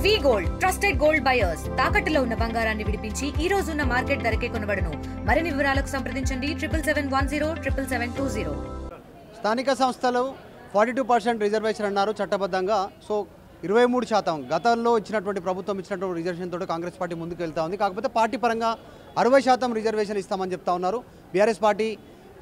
వి gold trusted gold buyers తాకట్టులో ఉన్న బంగారాన్ని విడిపించి ఈ రోజు ఉన్న మార్కెట్ ధరకే కొనబడును. మరిన్ని వివరాలకు సంప్రదించండి 7710772020. స్థానిక సంస్థలు 42% రిజర్వేషన్ అన్నారు చట్టబద్ధంగా. సో 23% గతంలో ఇచ్చినటువంటి ప్రభుత్వం ఇచ్చినటువంటి రిజర్వేషన్ తోటి కాంగ్రెస్ పార్టీ ముందుకు వెళ్తా ఉంది. కాకపోతే పార్టీ పరంగా 60% రిజర్వేషన్ ఇస్తామని చెప్తా ఉన్నారు. బీఆర్ఎస్ పార్టీ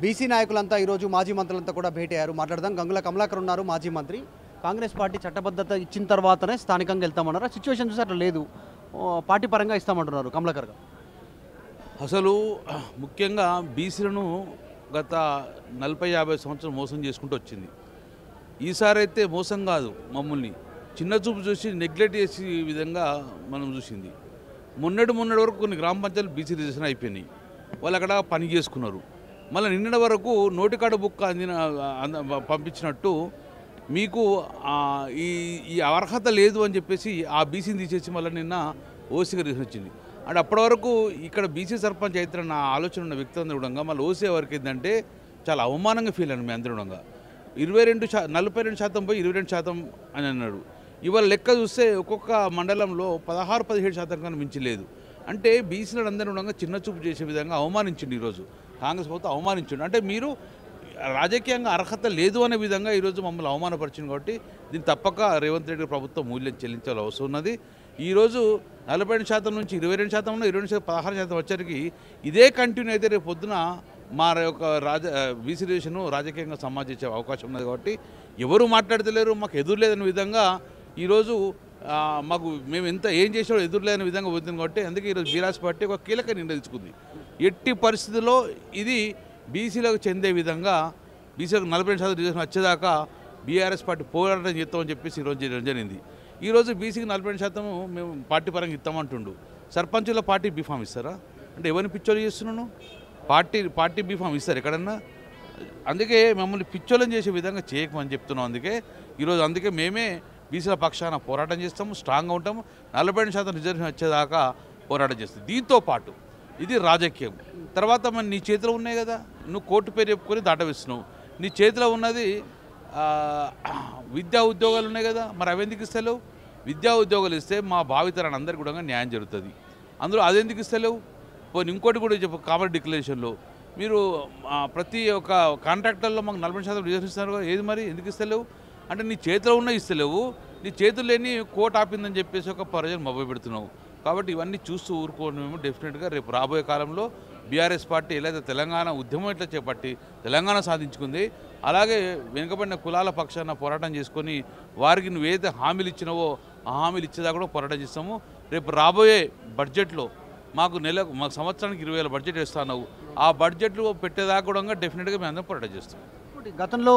బీసీ నాయకులంతా ఈరోజు మాజీ మంత్రులంతా కూడా భేటీ అయ్యారు. మాట్లాడదాం. గంగుల కమలాకర్ ఉన్నారు, మాజీ మంత్రి. కాంగ్రెస్ పార్టీ చట్టబద్ధత ఇచ్చిన తర్వాతనే స్థానికంగా వెళ్తామన్నారు. ఆ సిచ్యువేషన్ చూసి అట్లా లేదు, పార్టీ పరంగా ఇస్తామంటున్నారు కమలాకర్ గారు. అసలు ముఖ్యంగా బీసీలను గత 40-50 సంవత్సరాలు మోసం చేసుకుంటూ వచ్చింది. ఈసారి అయితే మోసం కాదు, మమ్మల్ని చిన్న చూపు చూసి నెగ్లెక్ట్ చేసే విధంగా మనం చూసింది. మొన్నటి వరకు కొన్ని గ్రామ పంచాయతీలు బీసీ రిజర్వేషన్ అయిపోయినాయి, వాళ్ళు అక్కడ పని చేసుకున్నారు. మళ్ళీ నిన్నటి వరకు నోటికాడ బుక్ పంపించినట్టు మీకు ఈ అర్హత లేదు అని చెప్పేసి ఆ బీసీని తీసేసి మళ్ళీ నిన్న ఓసీగా రిజర్వేషన్ వచ్చింది. అంటే అప్పటి వరకు ఇక్కడ బీసీ సర్పంచ్ అయితే నా ఆలోచన ఉన్న వ్యక్తి అందరూ కూడా మళ్ళీ ఓసీ వరకు ఏంటంటే చాలా అవమానంగా ఫీల్ అయ్యాను. మీ అందరూ కూడా 42% పోయి 22% అని అన్నాడు. ఇవాళ లెక్క చూస్తే ఒక్కొక్క మండలంలో 16-17% కన్నా మించి లేదు. అంటే బీసీలను అందరూ కూడా చిన్న చూపు చేసే విధంగా అవమానించిండు ఈరోజు కాంగ్రెస్ ప్రభుత్వం అవమానించిండు. అంటే మీరు రాజకీయంగా అర్హత లేదు అనే విధంగా ఈరోజు మమ్మల్ని అవమానపరిచింది. కాబట్టి దీన్ని తప్పక రేవంత్ రెడ్డి ప్రభుత్వం మూల్యం చెల్లించాల్సిన అవసరం ఉన్నది. ఈరోజు 42% నుంచి 22% 16% వచ్చరికి ఇదే కంటిన్యూ అయితే రేపు పొద్దున మా యొక్క బీసీ రిజర్వేషన్ రాజకీయంగా సమాజించే అవకాశం ఉన్నది. కాబట్టి ఎవరు మాట్లాడతలేరు, మాకు ఎదురులేదనే విధంగా ఈరోజు మాకు మేము ఏం చేసినా ఎదురులేదనే విధంగా పోతుంది. కాబట్టి అందుకే ఈరోజు బీఆర్ఎస్ పార్టీ ఒక కీలక నిర్ణయం తీసుకుంది. ఎట్టి పరిస్థితుల్లో ఇది బీసీలకు చెందే విధంగా బీసీలకు 42% రిజర్వేషన్ వచ్చేదాకా బీఆర్ఎస్ పార్టీ పోరాటం చేస్తామని చెప్పేసి ఈరోజు జరిగింది. ఈరోజు బీసీకి 42% మేము పార్టీ పరంగా ఇస్తామంటుండు. సర్పంచుల పార్టీ బీఫామ్ ఇస్తారా? అంటే ఎవరిని పిచ్చోలు చేస్తున్నాను? పార్టీ బీఫామ్ ఇస్తారు ఎక్కడన్నా? అందుకే మమ్మల్ని పిచ్చోళ్ళని చేసే విధంగా చేయకమని చెప్తున్నాం. అందుకే మేమే బీసీల పక్షాన పోరాటం చేస్తాము, స్ట్రాంగ్గా ఉంటాము. 42% రిజర్వేషన్ వచ్చేదాకా పోరాటం చేస్తాం. దీంతో పాటు ఇది రాజకీయం. తర్వాత మరి నీ చేతిలో ఉన్నాయి కదా, నువ్వు కోర్టు పేరు చెప్పుకొని దాటవేస్తున్నావు. నీ చేతిలో ఉన్నది విద్యా ఉద్యోగాలు ఉన్నాయి కదా, మరి అవి ఎందుకు ఇస్తలేవు? విద్యా ఉద్యోగాలు ఇస్తే మా భావితరాన్ని అందరికీ కూడా న్యాయం జరుగుతుంది. అందులో అదెందుకు ఇస్తలేవు? పోనీ ఇంకోటి కూడా చెప్పు, కామన్ డిక్లరేషన్లో మీరు ప్రతి ఒక్క కాంట్రాక్టర్లో మాకు 40% రిజర్వేషన్ ఇస్తున్నారు కదా, ఏది మరి ఎందుకు ఇస్తలేవు? అంటే నీ చేతిలో ఉన్న ఇస్తలేవు, నీ చేతులు లేని కోర్టు ఆపిందని చెప్పేసి ఒక ప్రజలు మభ్య పెడుతున్నావు. కాబట్టి ఇవన్నీ చూస్తూ ఊరుకోవడం డెఫినెట్గా రేపు రాబోయే కాలంలో బీఆర్ఎస్ పార్టీ ఎలా తెలంగాణ ఉద్యమం ఎట్లా చేపట్టి తెలంగాణ సాధించుకుంది, అలాగే వెనుకబడిన కులాల పక్షాన పోరాటం చేసుకొని వారికి నువ్వేదైతే హామీలు ఇచ్చినావో ఆ హామీలు ఇచ్చేదాకా కూడా పోరాటం చేస్తాము. రేపు రాబోయే బడ్జెట్లో మాకు సంవత్సరానికి 20,000 బడ్జెట్ ఇస్తాను, ఆ బడ్జెట్లు పెట్టేదాకా కూడా డెఫినెట్గా మేము అందరం పోరాటం చేస్తాం. గతంలో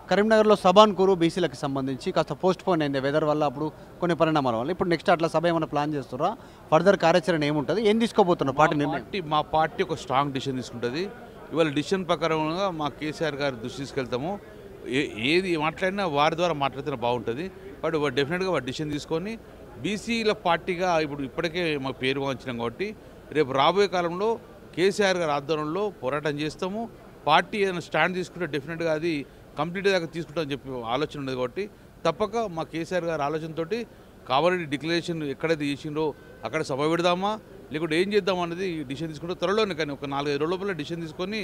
కరీంనగర్లో సభాన్కూరు బీసీలకు సంబంధించి కాస్త పోస్ట్ పోన్ అయింది వెదర్ వల్ల, అప్పుడు కొన్ని పరిణామాల వల్ల. ఇప్పుడు నెక్స్ట్ అట్లా సభ ఏమైనా ప్లాన్ చేస్తారా? ఫర్దర్ కార్యాచరణ ఏముంటుంది, ఏం తీసుకోబోతున్నారు పార్టీ? మా పార్టీ ఒక స్ట్రాంగ్ డిసిషన్ తీసుకుంటుంది. ఇవాళ డిసిషన్ ప్రకారంగా మా కేసీఆర్ గారి దృష్టి తీసుకెళ్తాము. ఏది మాట్లాడినా వారి ద్వారా మాట్లాడితే బాగుంటుంది. బట్ డెఫినెట్గా వారి డిసిషన్ తీసుకొని బీసీల పార్టీగా ఇప్పటికే మా పేరు వాంచినాం. కాబట్టి రేపు రాబోయే కాలంలో కేసీఆర్ గారి ఆధ్వర్యంలో పోరాటం చేస్తాము. పార్టీ ఏదైనా స్టాండ్ తీసుకుంటే డెఫినెట్గా అది కంప్లీట్ దాకా తీసుకుంటామని చెప్పి ఆలోచన ఉండదు. కాబట్టి తప్పక మా కేసీఆర్ గారి ఆలోచనతో కావాలని డిక్లరేషన్ ఎక్కడైతే చేసిండ్రో అక్కడ సభ పెడదామా లేకుంటే ఏం చేద్దామా అనేది డిసిషన్ తీసుకుంటే త్వరలోనే, కానీ ఒక 4-5 రోజుల లోపల డిసిషన్ తీసుకొని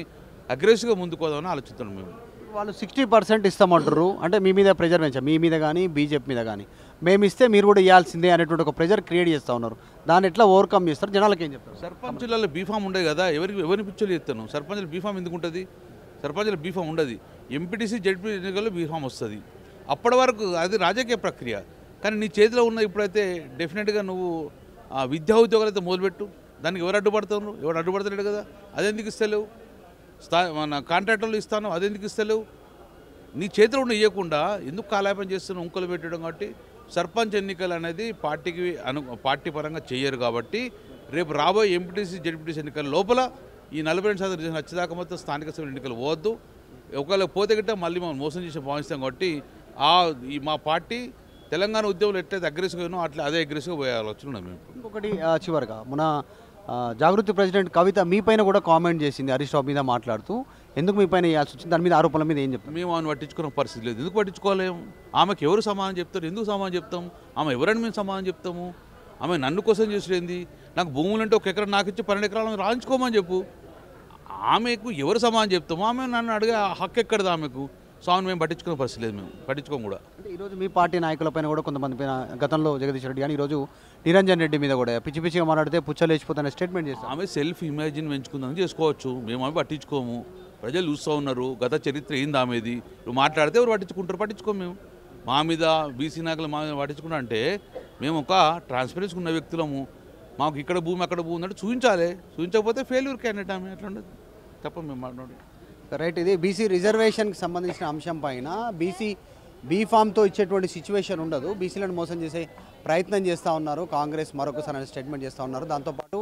అగ్రెసివ్గా ముందుకు పోదామని ఆలోచిస్తున్నాం. మేము వాళ్ళు 60% ఇస్తామంటారు. అంటే మీ మీద ప్రెజర్ పెంచా, మీ మీద కానీ బీజేపీ మీద కానీ, మేము ఇస్తే మీరు కూడా ఇవ్వాల్సిందే అనేటువంటి ఒక ప్రెజర్ క్రియేట్ చేస్తూ ఉన్నారు. దాన్ని ఎట్లా ఓవర్కమ్ చేస్తారు? జనాలకు ఏం చెప్తారు? సర్పంచులలో బీఫామ్ ఉండదు కదా, ఎవరిని పిచ్చోలు చేస్తాను? సర్పంచుల బీఫామ్ ఎందుకు ఉంటుంది? సర్పంచుల బీఫామ్ ఉండదు. ఎంపీటీసీ జడ్పీ ఎన్నికల్లో బీఫామ్ వస్తుంది. అప్పటి వరకు అది రాజకీయ ప్రక్రియ. కానీ నీ చేతిలో ఉన్న ఇప్పుడైతే డెఫినెట్గా నువ్వు విద్యా ఉద్యోగాలు అయితే మొదలుపెట్టు. దానికి ఎవరు అడ్డుపడతారు? ఎవరు అడ్డుపడతలేడు కదా, అదెందుకు ఇస్తలేవు? మన కాంట్రాక్టర్లు ఇస్తాను, అదెందుకు ఇస్తలేవు? నీ చేతిలో ఉన్న ఇవ్వకుండా ఎందుకు కాలాపం చేస్తున్నావు? ఉంకలు పెట్టడం. కాబట్టి సర్పంచ్ ఎన్నికలు అనేది పార్టీ పరంగా చేయరు. కాబట్టి రేపు రాబోయే ఎంపీటీసీ జడ్పీటీసీ ఎన్నికల లోపల ఈ 42% రిజర్వేషన్ వచ్చేదాకా మొత్తం స్థానిక సంస్థల ఎన్నికలు పోవద్దు. ఒకవేళ పోతే గిట్ట మళ్ళీ మనం మోసం చేసి భావిస్తాం. కాబట్టి మా పార్టీ తెలంగాణ ఉద్యమంలో ఎట్లయితే అగ్రెసివ్గా అట్లా అదే అగ్రెసివ్గా పోయే ఆలోచన ఉన్నాం మేము. ఇంకొకటి చివరిగా మన జాగృతి ప్రెసిడెంట్ కవిత మీ పైన కూడా కామెంట్ చేసింది హరీష్ రావు మీద మాట్లాడుతూ, ఎందుకు మీ పైన వేయాల్సి వచ్చింది? దాని మీద ఆరోపణల మీద ఏం చెప్తాం? మేము ఆమెను పట్టించుకున్న పరిస్థితి లేదు. ఎందుకు పట్టించుకోలేము? ఆమెకు ఎవరు సమాధానం చెప్తారు? ఎందుకు సమాధానం చెప్తాం? ఆమె ఎవరని మేము సమాధానం చెప్తాము? ఆమె నన్ను కోసం చేసేది. నాకు భూములు అంటే 1 ఎకరా నాకు ఇచ్చి 12 ఎకరాలను రాయించుకోమని చెప్పు. ఆమెకు ఎవరు సమాధానం చెప్తాము? ఆమె నన్ను అడిగే హక్కు ఎక్కడది ఆమెకు? సో ఆమెను మేము పట్టించుకునే పరిస్థితి లేదు, మేము పట్టించుకోము కూడా. అంటే ఈరోజు మీ పార్టీ నాయకులపైన కూడా కొంతమంది పైన గతంలో జగదీష్ రెడ్డి కానీ ఈరోజు నిరంజన్ రెడ్డి మీద కూడా పిచ్చి పిచ్చిగా మాట్లాడితే పుచ్చలేసిపోతున్న స్టేట్మెంట్ చేస్తాం. ఆమె సెల్ఫ్ ఇమాజిన్ పెంచుకుందని చేసుకోవచ్చు, మేము ఆమె పట్టించుకోము. ప్రజలు చూస్తూ ఉన్నారు గత చరిత్ర ఏంది ఆమెది. నువ్వు మాట్లాడితే ఎవరు పట్టించుకుంటారు? పట్టించుకోము. మేము మా మీద బీసీ నాయకులు మా మీద పట్టించుకుంటా అంటే మేము ఒక ట్రాన్స్పరెన్సీ ఉన్న వ్యక్తులము. మాకు ఇక్కడ భూమి అక్కడ భూమి అంటే చూపించాలి. చూపించకపోతే ఫెయిల్యూర్ క్యాండిడేట్ ఆమె. అట్లా ఉండదు తప్ప మేము మాట్లాడి రైట్. ఇది బీసీ రిజర్వేషన్కి సంబంధించిన అంశం పైన బీఫామ్తో ఇచ్చేటువంటి సిచ్యువేషన్ ఉండదు. బీసీలను మోసం చేసే ప్రయత్నం చేస్తూ ఉన్నారు కాంగ్రెస్. మరొకసారి స్టేట్మెంట్ చేస్తూ ఉన్నారు. దాంతోపాటు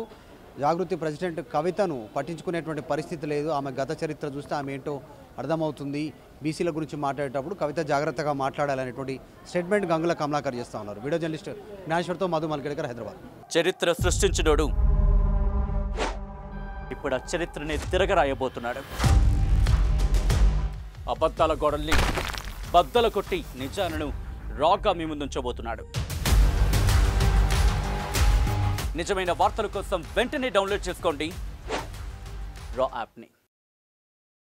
జాగృతి ప్రెసిడెంట్ కవితను పట్టించుకునేటువంటి పరిస్థితి లేదు. ఆమె గత చరిత్ర చూస్తే ఆమె ఏంటో అర్థమవుతుంది. బీసీల గురించి మాట్లాడేటప్పుడు కవిత జాగ్రత్తగా మాట్లాడాలనేటువంటి స్టేట్మెంట్ గంగుల కమలాకర్ చేస్తూ ఉన్నారు. వీడియో జర్నలిస్ట్ జ్ఞానేశ్వర్తో మధు మల్కేడ్కర్, హైదరాబాద్. చరిత్ర సృష్టించినోడు ఇప్పుడు ఆ చరిత్రని తిరగరాయబోతున్నాడు. అబద్ధాల గోడల్ని బద్దలు కొట్టి నిజాలను రాగా మీ ముందుంచబోతున్నాడు. నిజమైన వార్తల కోసం వెంటనే డౌన్లోడ్ చేసుకోండి రా యాప్ని.